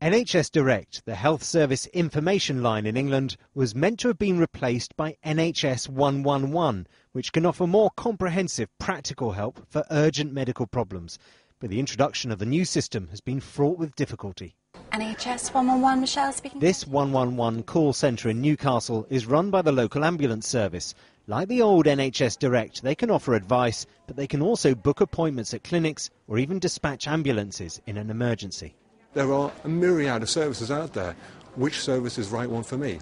NHS Direct, the health service information line in England, was meant to have been replaced by NHS 111, which can offer more comprehensive practical help for urgent medical problems. But the introduction of the new system has been fraught with difficulty. NHS 111, Michelle speaking. This 111 call centre in Newcastle is run by the local ambulance service. Like the old NHS Direct, they can offer advice, but they can also book appointments at clinics or even dispatch ambulances in an emergency. There are a myriad of services out there. Which service is the right one for me?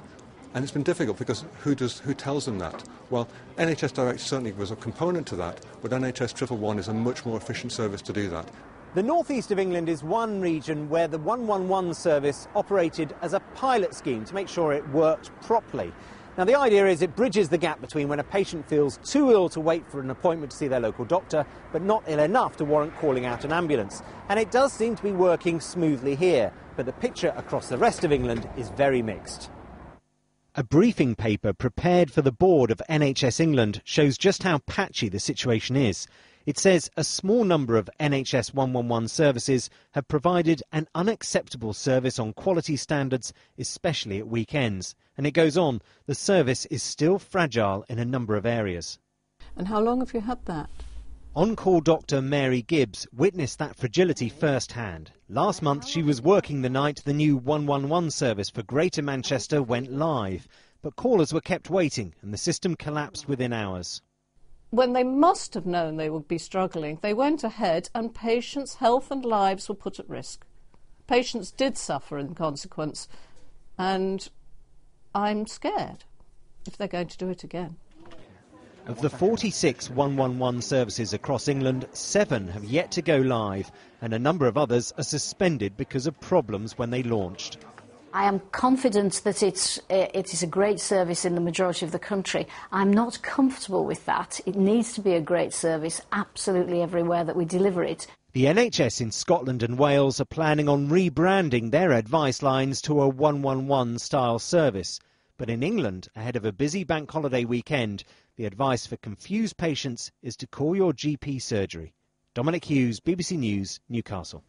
And it's been difficult because who tells them that? Well, NHS Direct certainly was a component to that, but NHS 111 is a much more efficient service to do that. The northeast of England is one region where the 111 service operated as a pilot scheme to make sure it worked properly. Now, the idea is it bridges the gap between when a patient feels too ill to wait for an appointment to see their local doctor, but not ill enough to warrant calling out an ambulance. And it does seem to be working smoothly here, but the picture across the rest of England is very mixed. A briefing paper prepared for the board of NHS England shows just how patchy the situation is. It says a small number of NHS 111 services have provided an unacceptable service on quality standards, especially at weekends. And it goes on, the service is still fragile in a number of areas. And how long have you had that? On-call doctor Mary Gibbs witnessed that fragility firsthand. Last month she was working the night the new 111 service for Greater Manchester went live. But callers were kept waiting and the system collapsed within hours. When they must have known they would be struggling, they went ahead and patients' health and lives were put at risk. Patients did suffer in consequence, and I'm scared if they're going to do it again. Of the 46 111 services across England, 7 have yet to go live, and a number of others are suspended because of problems when they launched. I am confident that it is a great service in the majority of the country. I'm not comfortable with that. It needs to be a great service absolutely everywhere that we deliver it. The NHS in Scotland and Wales are planning on rebranding their advice lines to a 111-style service. But in England, ahead of a busy bank holiday weekend, the advice for confused patients is to call your GP surgery. Dominic Hughes, BBC News, Newcastle.